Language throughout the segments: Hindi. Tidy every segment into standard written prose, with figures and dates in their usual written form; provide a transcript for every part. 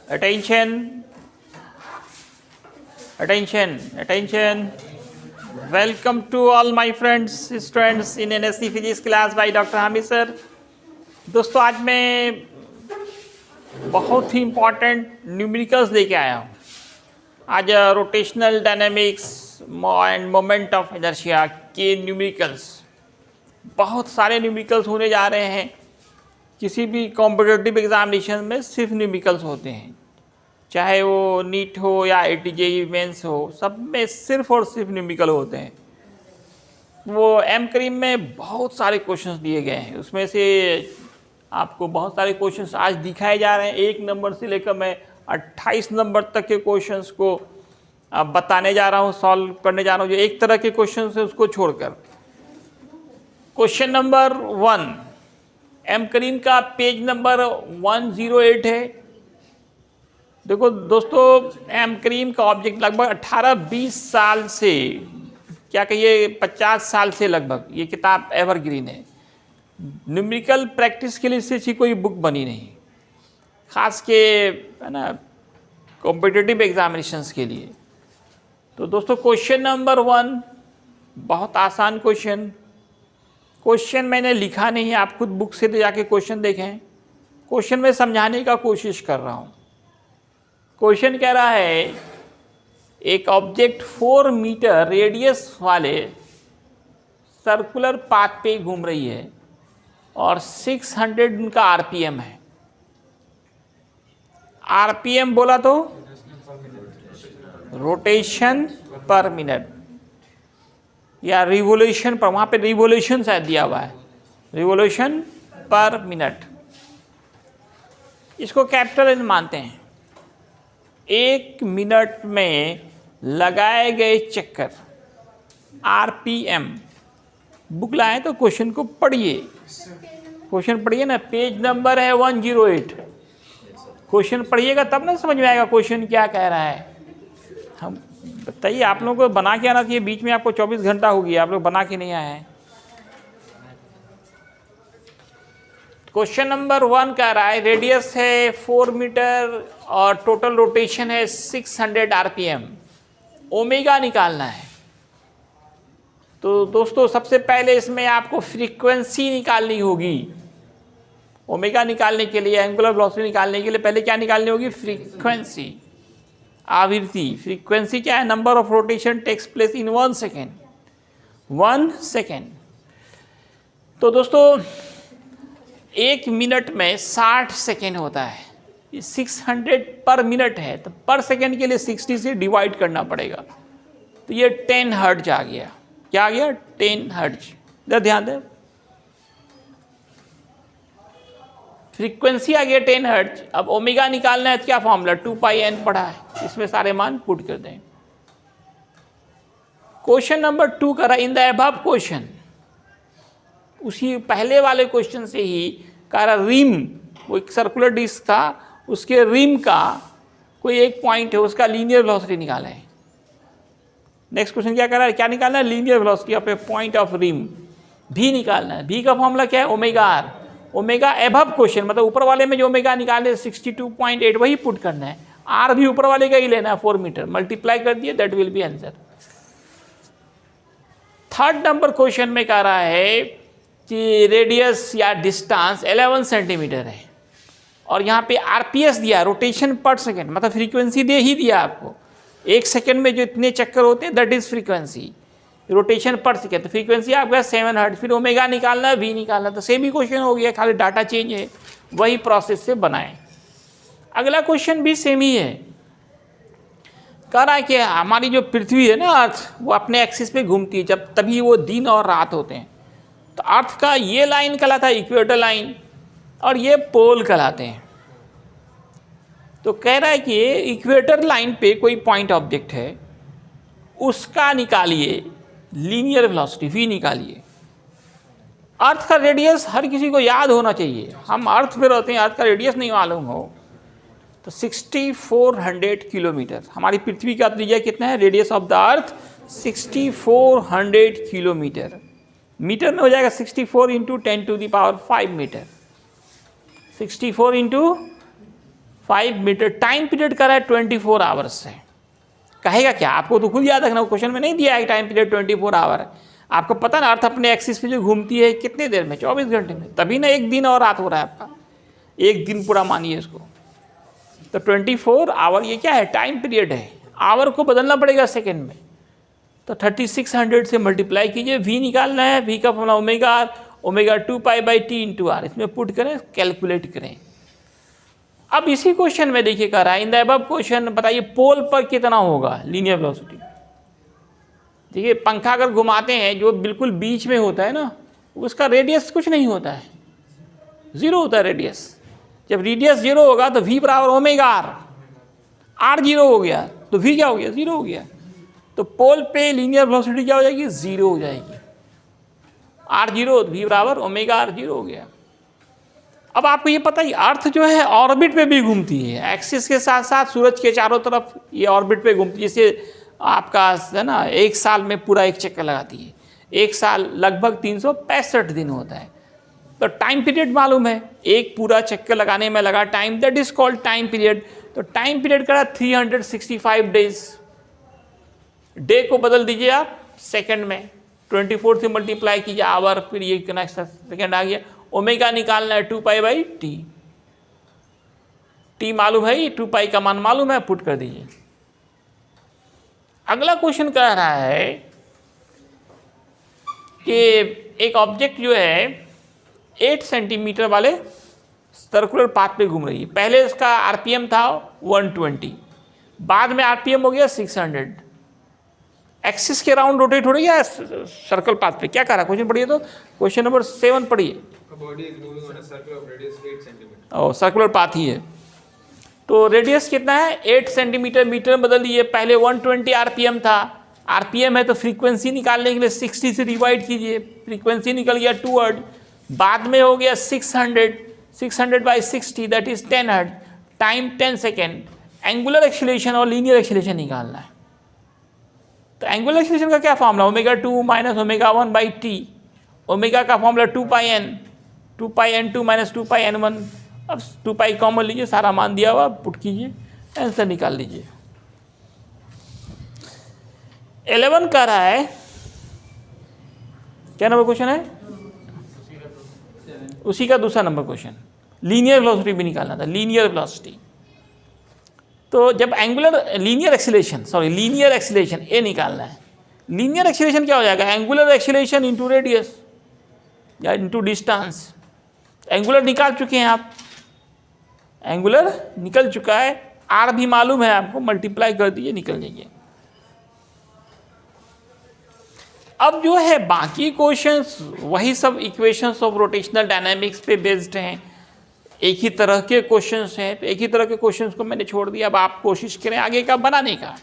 Attention, attention, attention. Welcome to all my friends, students in NSC Physics class by Dr. Hamid sir. दोस्तों आज मैं बहुत ही इम्पॉर्टेंट न्यूमेरिकल्स लेके आया हूँ। आज rotational dynamics end moment of inertia के न्यूमेरिकल्स, बहुत सारे न्यूमेरिकल्स होने जा रहे हैं। किसी भी कॉम्पिटिटिव एग्जामिनेशन में सिर्फ न्यूमेरिकल्स होते हैं, चाहे वो नीट हो या ATJE मेंस हो, सब में सिर्फ और सिर्फ न्यूमेरिकल होते हैं। वो एम करीम में बहुत सारे क्वेश्चंस दिए गए हैं, उसमें से आपको बहुत सारे क्वेश्चंस आज दिखाए जा रहे हैं। 1 नंबर से लेकर मैं 28 नंबर तक के क्वेश्चंस को बताने जा रहा हूँ, सॉल्व करने जा रहा हूँ। जो एक तरह के क्वेश्चन है उसको छोड़कर क्वेश्चन नंबर 1 एम करीम का पेज नंबर 108 है। देखो दोस्तों, एम करीम का ऑब्जेक्ट लगभग 18-20 साल से, क्या कहिए 50 साल से लगभग ये किताब एवरग्रीन है। न्यूमेरिकल प्रैक्टिस के लिए इससे कोई बुक बनी नहीं, खास के है ना कॉम्पिटिटिव एग्जामिनेशंस के लिए। तो दोस्तों क्वेश्चन नंबर 1 बहुत आसान क्वेश्चन मैंने लिखा नहीं है, आप खुद बुक से ले जाके क्वेश्चन देखें। क्वेश्चन में समझाने का कोशिश कर रहा हूँ। क्वेश्चन कह रहा है एक ऑब्जेक्ट 4 मीटर रेडियस वाले सर्कुलर पाथ पे घूम रही है और 600 उनका आरपीएम है। आरपीएम बोला तो रोटेशन पर मिनट या रिवोल्यूशन पर, वहाँ पे रिवोल्यूशन शायद दिया हुआ है, रिवोल्यूशन पर मिनट। इसको कैपिटल एन मानते हैं। 1 मिनट में लगाए गए चक्कर आरपीएम। बुक लाए तो क्वेश्चन को पढ़िए, क्वेश्चन पढ़िए ना, पेज नंबर है 108। क्वेश्चन पढ़िएगा तब ना समझ में आएगा क्वेश्चन क्या कह रहा है। हम बताइए, आप लोगों को बना के आना चाहिए। बीच में आपको 24 घंटा हो गया, आप लोग बना के नहीं आए हैं। क्वेश्चन नंबर 1 कह रहा है रेडियस है 4 मीटर और टोटल रोटेशन है 600 आरपीएम। ओमेगा निकालना है। तो दोस्तों सबसे पहले इसमें आपको फ्रीक्वेंसी निकालनी होगी। ओमेगा निकालने के लिए, एंगुलर वेलोसिटी निकालने के लिए पहले क्या निकालनी होगी? फ्रीक्वेंसी, आवृत्ति। फ्रीक्वेंसी क्या है? Number of rotation takes place in 1 second, 1 second. तो दोस्तों 1 मिनट में 60 सेकेंड होता है। 600 पर मिनट है तो पर सेकेंड के लिए 60 से डिवाइड करना पड़ेगा। तो ये 10 हर्ट्ज आ गया। क्या आ गया? 10 हर्ट्ज। इधर ध्यान दें, फ्रीक्वेंसी आ गया 10 हर्ट्ज। अब ओमेगा निकालना है तो क्या फॉर्मूला? 2πn पढ़ा है, इसमें सारे मान पुट कर दें। क्वेश्चन नंबर 2 करा इन द अबव क्वेश्चन, उसी पहले वाले क्वेश्चन से ही कह रहा रिम, वो एक सर्कुलर डिस्क था, उसके रिम का कोई एक पॉइंट है, उसका लीनियर वेलोसिटी निकाला है। नेक्स्ट क्वेश्चन क्या कर रहा है? क्या निकालना है? Linear velocity of a point of rim, भी निकालना है। भी का फॉर्मूला क्या है? Omega R. Omega above question मतलब ऊपर वाले में जो ओमेगा निकाले 62.8 वही पुट करना है। आर भी ऊपर वाले का ही लेना है, 4 मीटर मल्टीप्लाई कर दिए, that will be answer. 3rd number question में कह रहा है कि रेडियस या डिस्टेंस 11 सेंटीमीटर है और यहाँ पे आरपीएस दिया, रोटेशन पर सेकेंड, मतलब फ्रीक्वेंसी दे ही दिया आपको। 1 सेकेंड में जो इतने चक्कर होते हैं दैट इज फ्रीक्वेंसी, रोटेशन पर सेकेंड। तो फ्रीक्वेंसी आपका 7 हर्ट्ज। फिर ओमेगा निकालना है, भी निकालना, तो सेम ही क्वेश्चन हो गया, खाली डाटा चेंज है, वही प्रोसेस से बनाए। अगला क्वेश्चन भी सेम ही है। कह रहा है कि हमारी जो पृथ्वी है ना, अर्थ, वो अपने एक्सिस पे घूमती है, जब तभी वो दिन और रात होते हैं। तो अर्थ का ये लाइन कहलाता है इक्वेटर लाइन और ये पोल कहलाते हैं। तो कह रहा है कि इक्वेटर लाइन पे कोई पॉइंट ऑब्जेक्ट है, उसका निकालिए लीनियर वेलोसिटी, v निकालिए। अर्थ का रेडियस हर किसी को याद होना चाहिए। हम अर्थ पे रहते हैं, अर्थ का रेडियस नहीं मालूम हो तो 6400 किलोमीटर। हमारी पृथ्वी का त्रिज्या कितना है? Radius of the earth 6400 kilometre. Metre में हो जाएगा 64 × 10⁵ मीटर। 64 × 5 मीटर। टाइम पीरियड कर रहा है 24 आवर्स से। कहेगा क्या? आपको तो खुद याद रखना, क्वेश्चन में नहीं दिया है टाइम पीरियड 24 आवर है। आपको पता ना अर्थ अपने एक्सिस पे जो घूमती है कितने देर में? 24 घंटे में। तभी ना एक दिन और रात हो रहा है आपका, एक दिन पूरा मानिए इसको। तो 24 आवर ये क्या है? टाइम पीरियड है। आवर को बदलना पड़ेगा सेकेंड में। तो 3600 से मल्टीप्लाई कीजिए, वी निकालना है। वी का formula omega R, omega 2π/t into R. इसमें पुट करें, कैलकुलेट करें। अब इसी क्वेश्चन में देखिए कह रहा है इन द अबव क्वेश्चन बताइए पोल पर कितना होगा लीनियर वेलोसिटी। देखिए पंखा अगर घुमाते हैं जो बिल्कुल बीच में होता है ना, उसका रेडियस कुछ नहीं होता है, जीरो होता है रेडियस। जब रेडियस जीरो होगा तो v बराबर ओमेगा आर। आर जीरो हो गया तो v क्या हो गया? जीरो हो गया। तो पोल पे लीनियर वेलोसिटी क्या हो जाएगी? जीरो हो जाएगी। आर जीरो, v बराबर ओमेगा आर, जीरो हो गया। अब आपको ये पता ही अर्थ जो है ऑर्बिट पे भी घूमती है, एक्सिस के साथ साथ सूरज के चारों तरफ ये ऑर्बिट पे घूमती है। जैसे आपका है ना, एक साल में पूरा एक चक्कर लगाती है। एक साल लगभग 365 दिन होता है। तो टाइम पीरियड मालूम है, एक पूरा चक्कर लगाने में लगा time, that is called time period. तो टाइम पीरियड का 365 डेज। डे को बदल दीजिए आप सेकंड में, 24 से मल्टीप्लाई कीजिए आवर, फिर ये नेक्स्ट सेकंड आ गया। ओमेगा निकालना है 2π/t। टी मालूम है, 2π का मान मालूम है, पुट कर दीजिए। अगला क्वेश्चन कह रहा है कि एक ऑब्जेक्ट जो है 8 सेंटीमीटर वाले सर्कुलर पाथ पे घूम रही है। पहले इसका आरपीएम था 120, बाद में आरपीएम हो गया 600। एक्सिस के राउंड रोटेट हो रही है सर्कल पाथ पे। क्या कह रहा है क्वेश्चन? पढ़िए तो, क्वेश्चन नंबर 7 पढ़िए। सर्कुलर पाथ ही है तो रेडियस कितना है? 8 सेंटीमीटर। मीटर में बदल दिए, पहले 120 आरपीएम था। आरपीएम है तो फ्रीक्वेंसी निकालने के लिए 60 से डिवाइड कीजिए, फ्रीक्वेंसी निकल गया 2 हर्ट्ज। बाद में हो गया 600/60 that is 10 hertz. Time 10 second. Angular acceleration और लीनियर एक्सीलरेशन निकालना है। तो एंगुलर एक्सीलरेशन का क्या formula? Omega 2 minus omega 1/t। Omega का formula 2πn, 2πn2 minus 2πn1। अब 2π कॉमन लीजिए, सारा मान दिया हुआ, पुट कीजिए, आंसर निकाल लीजिए। 11 कह रहा है, क्या नंबर क्वेश्चन है? उसी का दूसरा नंबर क्वेश्चन। लीनियर वेलोसिटी भी निकालना था, लीनियर वेलोसिटी। तो जब एंगुलर लीनियर एक्सीलरेशन ए निकालना है। लीनियर एक्सीलरेशन क्या हो जाएगा? एंगुलर एक्सीलरेशन इंटू रेडियस या इंटू डिस्टेंस। एंगुलर निकाल चुके हैं आप, एंगुलर निकल चुका है, आर भी मालूम है आपको, मल्टीप्लाई कर दीजिए, निकल जाइए। अब जो है बाकी क्वेश्चंस वही सब इक्वेशंस ऑफ रोटेशनल डायनामिक्स पे बेस्ड हैं, एक ही तरह के क्वेश्चंस हैं। तो एक ही तरह के क्वेश्चंस को मैंने छोड़ दिया। अब आप कोशिश करें आगे का बनाने का।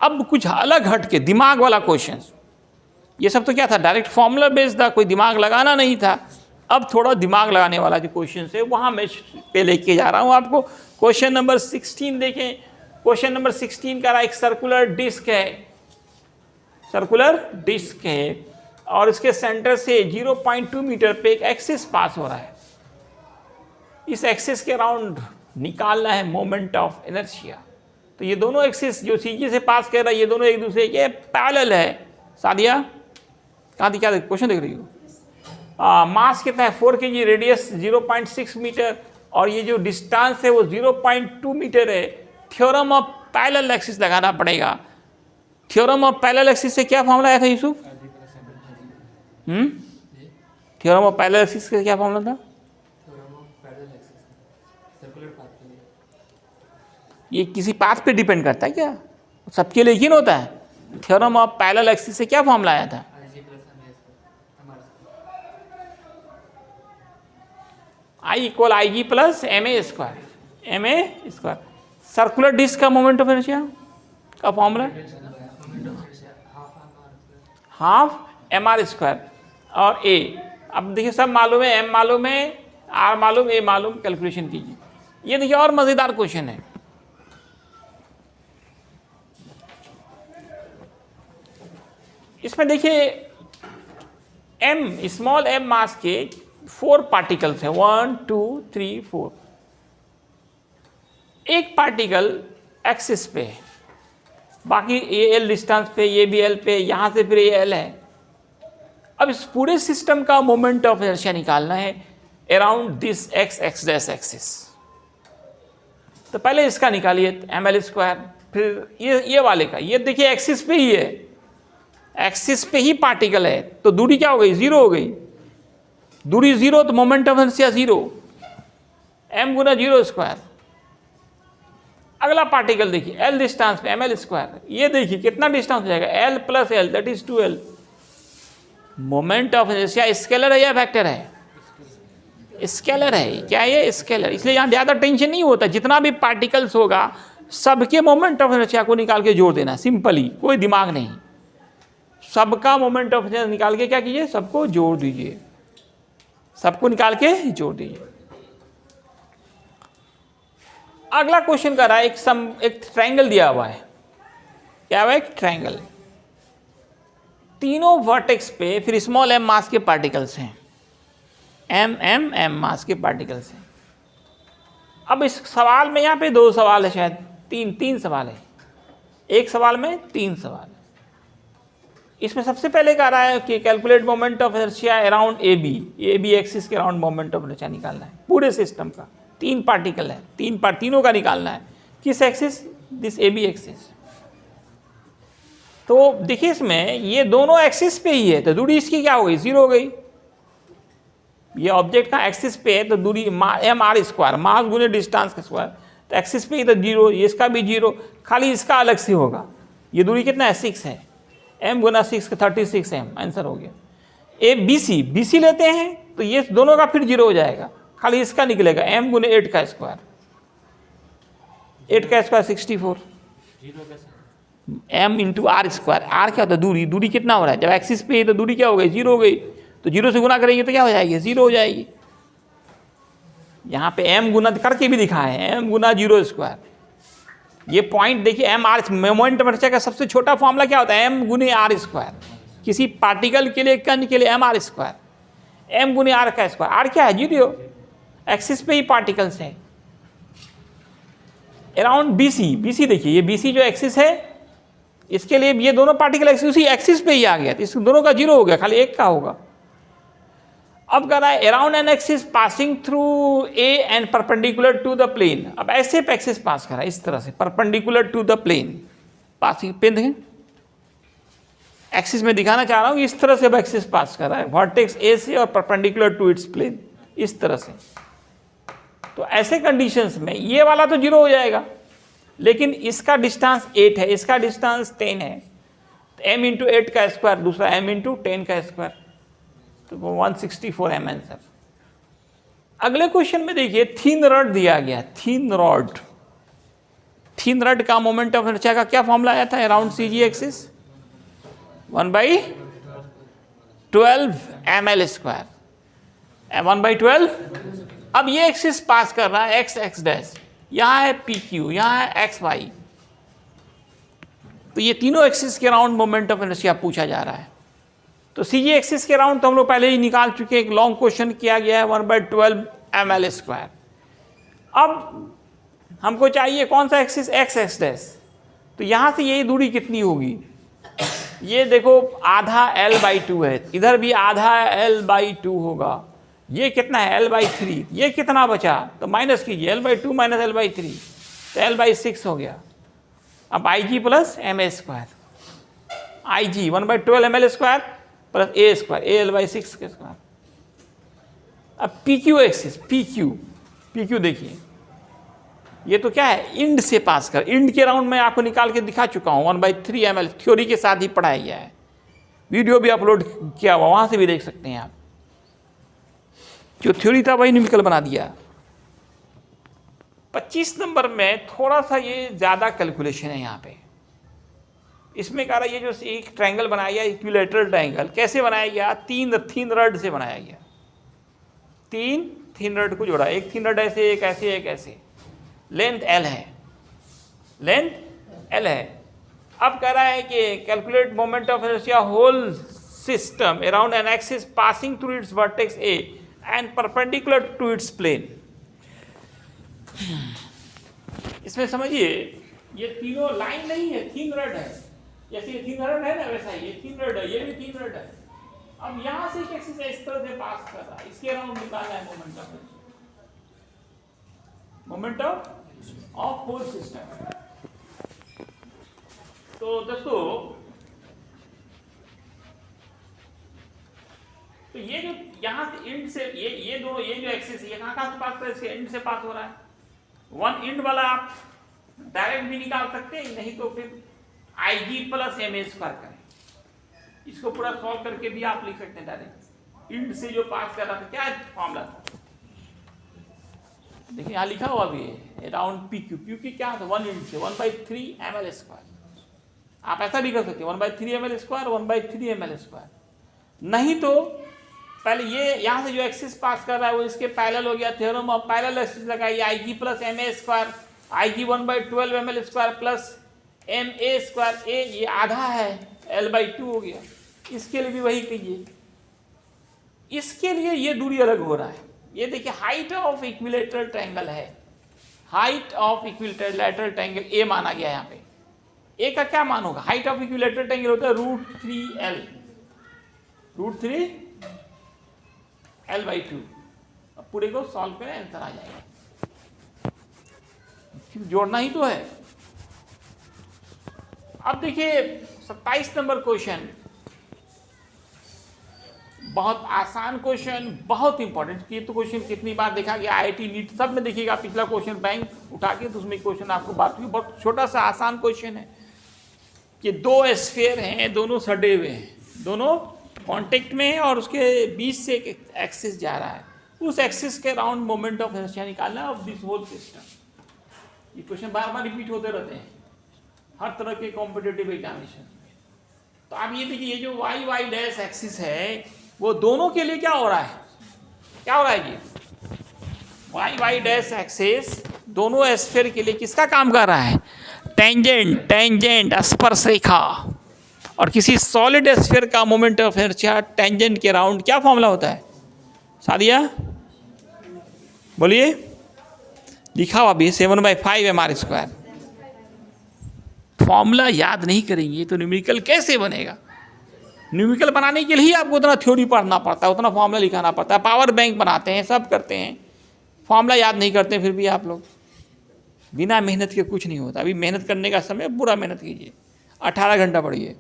अब कुछ अलग हट के दिमाग वाला क्वेश्चंस, ये सब तो क्या था? डायरेक्ट फॉर्मूला बेस्ड था, कोई दिमाग लगाना नहीं था। अब थोड़ा दिमाग लगाने वाला जो क्वेश्चन है वहाँ मैं पे लेके जा रहा हूँ आपको। क्वेश्चन नंबर 16 देखें। क्वेश्चन नंबर 16 का एक सर्कुलर डिस्क है, और इसके सेंटर से 0.2 मीटर पे एक एक्सिस पास हो रहा है। इस एक्सिस के अराउंड निकालना है मोमेंट ऑफ इनर्शिया। तो ये दोनों एक्सिस जो सीधी से पास कर रहा है, ये दोनों एक दूसरे के पैरेलल है। सादिया कहाँ थी? क्या क्वेश्चन देख रही हो? मास कितना है? 4 kg, रेडियस 0.6 मीटर, और ये जो डिस्टेंस है वो 0.2 मीटर है। थ्योरम ऑफ पैरेलल एक्सिस लगाना पड़ेगा। थ्योरम ऑफ पैरेलल एक्सिस से क्या फॉर्मूला आया था Yusuf? Theorem of parallel axis का क्या फॉर्मूला था? ये किसी पाथ पे डिपेंड करता है क्या? सबके लिए यकीन होता है? थ्योरम ऑफ पैरेलल एक्सिस से क्या फॉर्मूला आया था? I equal IG plus ma²। Circular disc का मोमेंट ऑफ इनर्शिया का फॉर्मूला हाफ mr²। और a, अब देखिए सब मालूम है, m मालूम है, r मालूम, a मालूम, कैलकुलेशन कीजिए। ये देखिए और मजेदार क्वेश्चन है। इसमें देखिए m, स्मॉल m मास के 4 पार्टिकल्स हैं, 1 2 3 4। एक पार्टिकल एक्सिस पे है, बाकी ये एल डिस्टेंस पे, ये भी एल पे, यहाँ से फिर ये एल है। अब इस पूरे सिस्टम का मोमेंट ऑफ इनर्शिया निकालना है around this x dash axis. तो पहले इसका निकालिए ml स्क्वायर, फिर ये वाले का, ये देखिए एक्सिस पे ही है, एक्सिस पे ही पार्टिकल है, तो दूरी क्या हो गई, जीरो हो गई। दूरी जीरो तो moment of inertia zero, m गुना जीरो स्क्वायर। अगला पार्टिकल देखिए l डिस्टेंस पे ml स्क्वायर, ये देखिए कितना डिस्टेंस हो जाएगा, l plus L that is 2l। Moment of inertia scalar है या वेक्टर है, स्केलर है। क्या ये स्केलर, इसलिए यहाँ ज़्यादा टेंशन नहीं होता, जितना भी पार्टिकल्स होगा सबके मोमेंट ऑफ इनर्शिया को निकाल के जोड़ देना, सिंपली, कोई दिमाग नहीं। सबका मोमेंट ऑफ इनर्शिया निकाल के क्या कीजिए, सबको जोड़ दीजिए, सबको निकाल के जोड़ दीजिए। अगला क्वेश्चन कर रहा है, एक ट्रायंगल दिया हुआ है, क्या हुआ, एक ट्रायंगल, तीनों वर्टेक्स पे फिर स्मॉल m मास के पार्टिकल्स हैं, m मास के पार्टिकल्स हैं। अब इस सवाल में यहाँ पे दो सवाल है, शायद तीन सवाल है, एक सवाल में तीन सवाल। इसमें सबसे पहले कह रहा है कि calculate moment of inertia around A B axis के अराउंड मोमेंट ऑफ इनर्शिया निकालना है पूरे सिस्टम का। तीन पार्टिकल है, तीनों का निकालना है। किस axis, this A B axis. तो देखिए इसमें ये दोनों एक्सिस पे ही है, तो दूरी इसकी क्या हो गई, जीरो हो गई। ये ऑब्जेक्ट का एक्सिस पे है तो दूरी एम आर स्क्वायर, मास गुने डिस्टेंस का स्क्वायर, तो एक्सिस पे ही तो जीरो, इसका भी जीरो, खाली इसका अलग से होगा। ये दूरी कितना है, 6 है, m गुना 6 का 36 m, आंसर हो गया। ए बी सी लेते हैं तो ये दोनों का फिर जीरो हो जाएगा, खाली इसका निकलेगा m गुने 8 का स्क्वायर, 8 का square 64, m into R square. R क्या होता है, दूरी कितना हो रहा है, जब एक्सिस पे है तो दूरी क्या हो गई, जीरो हो गई, तो जीरो से गुना करेंगे तो क्या हो जाएगी, जीरो हो जाएगी। यहाँ पे m गुना करके भी दिखा है, m गुना जीरो स्क्वायर। ये पॉइंट देखिए, M R moment of inertia का सबसे छोटा फॉर्मूला क्या होता है, m गुने आर स्क्वायर। किसी पार्टिकल के लिए, कण के लिए एम आर स्क्वायर, m गुने आर का स्क्वायर। आर क्या है, जीरो, एक्सिस पे ही पार्टिकल्स है। अराउंड बी सी देखिए, ये BC जो एक्सिस है, इसके लिए ये दोनों पार्टिकल उसी एक्सिस पे ही आ गया, तो इस दोनों का जीरो हो गया, खाली एक का होगा। अब कह रहा है around an axis passing through A and perpendicular to the plane. अब ऐसे पे एक्सिस पास कर रहा है, इस तरह से perpendicular to the plane, passing pen देखें, एक्सिस में दिखाना चाह रहा हूँ, इस तरह से अब एक्सिस पास कर रहा है वर्टेक्स ए से और परपेंडिकुलर टू इट्स प्लेन, इस तरह से। तो ऐसे कंडीशंस में ये वाला तो जीरो हो जाएगा, लेकिन इसका डिस्टेंस 8 है, इसका डिस्टेंस 10 है, तो m इंटू 8 का स्क्वायर, दूसरा m इंटू 10 का स्क्वायर, तो वो 164 m आंसर। अगले क्वेश्चन में देखिए, थिन रॉड दिया गया, थिन रॉड का मोमेंट ऑफ इनर्शिया का क्या फॉर्मूला आया था, अराउंड सी जी एक्सिस 1/12 ml स्क्वायर, 1/12। अब ये एक्सिस पास कर रहा है x डैश, यहाँ है PQ, यहाँ है XY, तो ये तीनों एक्सिस के अराउंड मोमेंट ऑफ इनर्शिया पूछा जा रहा है। तो सी जी एक्सिस के अराउंड तो हम लोग पहले ही निकाल चुके हैं, एक लॉन्ग क्वेश्चन किया गया है 1/12 ml स्क्वायर। अब हमको चाहिए कौन सा एक्सिस, x डैश, तो यहाँ से यही दूरी कितनी होगी, ये देखो आधा l/2 है, इधर भी आधा l/2 होगा, ये कितना है l/3, ये कितना बचा, तो माइनस कीजिए, l/2 माइनस l/3, तो l/6 हो गया। अब IG plus ma square, IG 1/12 ml square plus a square, a l/6 के स्क्वायर। अब PQ एक्सिस, PQ देखिए, ये तो क्या है, इंड से पास कर, इंड के राउंड में आपको निकाल के दिखा चुका हूँ, 1/3 ml थ्योरी के साथ ही पढ़ाया गया है, वीडियो भी अपलोड किया हुआ, वहाँ से भी देख सकते हैं आप। जो थ्योरी था वही न्यूमेरिकल बना दिया। 25 नंबर में थोड़ा सा ये ज़्यादा कैलकुलेशन है यहाँ पे। इसमें कह रहा है, ये जो एक ट्रायंगल बनाया गया, इक्विलैटरल ट्रायंगल, कैसे बनाया गया, 3 थिन रड से बनाया गया, 3 थिन रड को जोड़ा, एक थिन रड ऐसे, एक ऐसे, एक ऐसे, लेंथ L है, लेंथ L है। अब कह रहा है कि calculate moment of inertia whole system around an axis passing through its vertex A and perpendicular to its plane। इसमें समझिए ये तीनों लाइन नहीं है, थीन रड है। जैसे ये थीन रड है ना, वैसा ही ये थीन रड है, ये भी थीन रड है। अब यहां से एक एक्सिस इस तरह से पास कर रहा है, इसके अराउंड निकालना है मोमेंट ऑफ फोर्स सिस्टम। तो दोस्तों तो ये जो यहां से एंड से ये दोनों ये जो एक्सिस है, ये कहां से पास कर रहा है, इसके एंड से पास हो रहा है। वन एंड वाला आप डायरेक्ट भी निकाल सकते हैं, नहीं तो फिर IG प्लस MA स्क्वायर करें। इसको पूरा सॉल्व करके भी आप लिख सकते हैं डायरेक्ट। एंड से जो पास कर रहा था, क्या फॉर्मूला था देखिए यहां लिखा हुआ भी है, अराउंड PQ की क्या था, 1 एंड से 1/3 ml स्क्वायर। आप ऐसा भी कर सकते हैं 1/3 ml स्क्वायर, 1/3 ml स्क्वायर। नहीं तो पहले ये यहां से जो एक्सिस पास कर रहा है वो इसके पैरेलल हो गया, थ्योरम ऑफ पैरेलल एक्सिस लगाइए, IG plus MA square, IG 1/12 ml square plus MA square, ए ये आधा है, L/2 हो गया। इसके लिए भी वही कीजिए। इसके लिए ये दूरी अलग हो रहा है। ये देखिए हाइट ऑफ इक्विलेटरल ट्रायंगल है, height of equilateral triangle A माना गया। यहाँ पे ए का क्या मान होगा, हाइट ऑफ इक्विलेटरल ट्रायंगल होता है √3L, √3L/2। अब पूरे को सॉल्व करें, आंसर आ जाएगा। फिर जोड़ना ही तो है। अब देखिए 27 नंबर क्वेश्चन, बहुत आसान क्वेश्चन, बहुत इंपॉर्टेंट। ये तो क्वेश्चन कितनी बार देखा गया, IIT नीट सब में देखिएगा। पिछला क्वेश्चन बैंक उठा के तो उसमें क्वेश्चन आपको बात हुई। बहुत छोटा सा आसान क्वेश्चन है कि दो स्फीयर हैं, दोनों सटे हुए हैं, दोनों कांटेक्ट में है और उसके बीच से एक एक्सिस जा रहा है। उस एक्सिस के राउंड मोमेंट ऑफ इनर्शिया निकालना ऑफ दिस होल सिस्टम। ये क्वेश्चन बार बार रिपीट होते रहते हैं हर तरह के कॉम्पिटिटिव एग्जामिनेशन में। तो आप ये देखिए, ये जो y डैश एक्सिस है वो दोनों के लिए क्या हो रहा है, क्या हो रहा है जी, y डैश एक्सिस दोनों स्फीयर के लिए किसका काम कर रहा है, टेंजेंट स्पर्श रेखा। और किसी सॉलिड स्फीयर का मोमेंट ऑफ इनर्शिया टेंजेंट के राउंड क्या फॉर्मूला होता है, सादिया बोलिए, लिखा हुआ भी 7/5 mr स्क्वायर। फॉर्मूला याद नहीं करेंगे तो न्यूमेरिकल कैसे बनेगा। न्यूमेरिकल बनाने के लिए ही आपको उतना थ्योरी पढ़ना पड़ता है, उतना फॉर्मूला लिखाना पड़ता है। पावर बैंक बनाते हैं, सब करते हैं, फॉर्मूला याद नहीं करते। फिर भी आप लोग बिना मेहनत के कुछ नहीं होता। अभी मेहनत करने का समय, पूरा मेहनत कीजिए, 18 घंटा पढ़िए,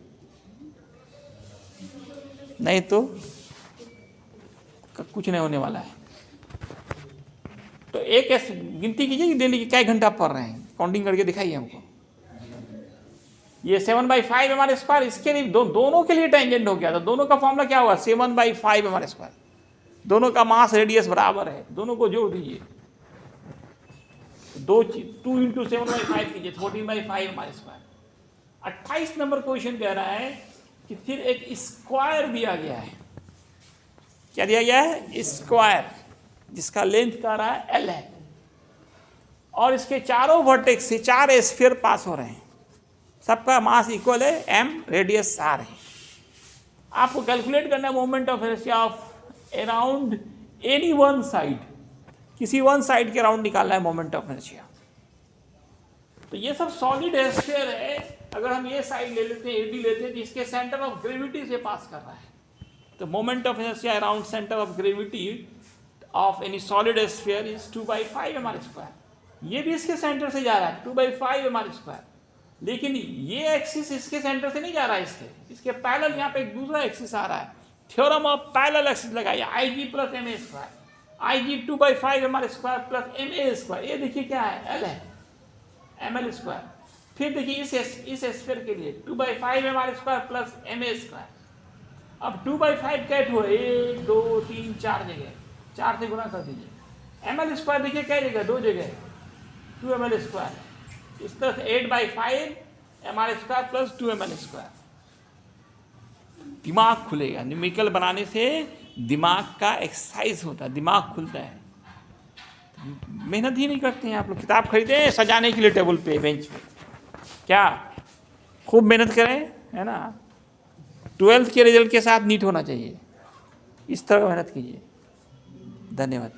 नहीं तो कुछ नहीं होने वाला है। तो एक गिनती कीजिए कि डेली क्या घंटा पढ़ रहे हैं, काउंटिंग करके दिखाइए हमको। ये 7/5 mr स्क्वायर, इसके लिए दोनों के लिए टेंजेंट हो गया था। दोनों का फॉर्मूला क्या हुआ, 7/5 mr स्क्वायर। दोनों का मास रेडियस बराबर है, दोनों को जोड़ दीजिए, 2 × 7/5 कीजिए, 14/5 mr स्क्वायर। 28 नंबर क्वेश्चन कह रहा है कि फिर एक स्क्वायर दिया गया है। क्या दिया गया है, स्क्वायर, जिसका लेंथ कह रहा है L है, और इसके चारों वर्टेक्स से 4 स्फीयर पास हो रहे हैं, सबका मास इक्वल है, m रेडियस r है। आपको कैलकुलेट करना है moment of inertia of around any one side, किसी वन साइड के अराउंड निकालना है मोमेंट ऑफ इनर्शिया। तो ये सब सॉलिड स्फीयर है। अगर हम ये साइड ले लेते हैं, AD लेते हैं, तो इसके सेंटर ऑफ ग्रेविटी से पास कर रहा है। तो moment of inertia around centre of gravity of any solid sphere is 2/5 mr square. ये भी इसके सेंटर से जा रहा है, 2/5 mr स्क्वायर। लेकिन ये एक्सिस इसके सेंटर से नहीं जा रहा है, इसके पैरेलल यहाँ पे एक दूसरा एक्सिस आ रहा है। थ्योरम ऑफ पैरेलल एक्सिस लगाइए, IG plus MA square, IG 2/5 mr square plus MA square. ये देखिए क्या है, L है, ML स्क्वायर। फिर देखिए इस स्फीयर के लिए 2/5 mr square plus MA square. अब 2/5 कैट हुआ, 1 2 3 4 जगह, 4 से गुना कर दीजिए। ML स्क्वायर देखिए क्या जगह, 2 जगह, 2 ml स्क्वायर। इस तरह से 8/5 mr square plus 2 ml square. दिमाग खुलेगा, न्यूमेरिकल बनाने से दिमाग का एक्सरसाइज होता है, दिमाग खुलता है। मेहनत ही नहीं करते हैं आप लोग। किताब खरीदे सजाने के लिए टेबल पे, बेंच पे, क्या खूब मेहनत करें, है ना। 12th के रिजल्ट के साथ नीट होना चाहिए, इस तरह मेहनत कीजिए। धन्यवाद।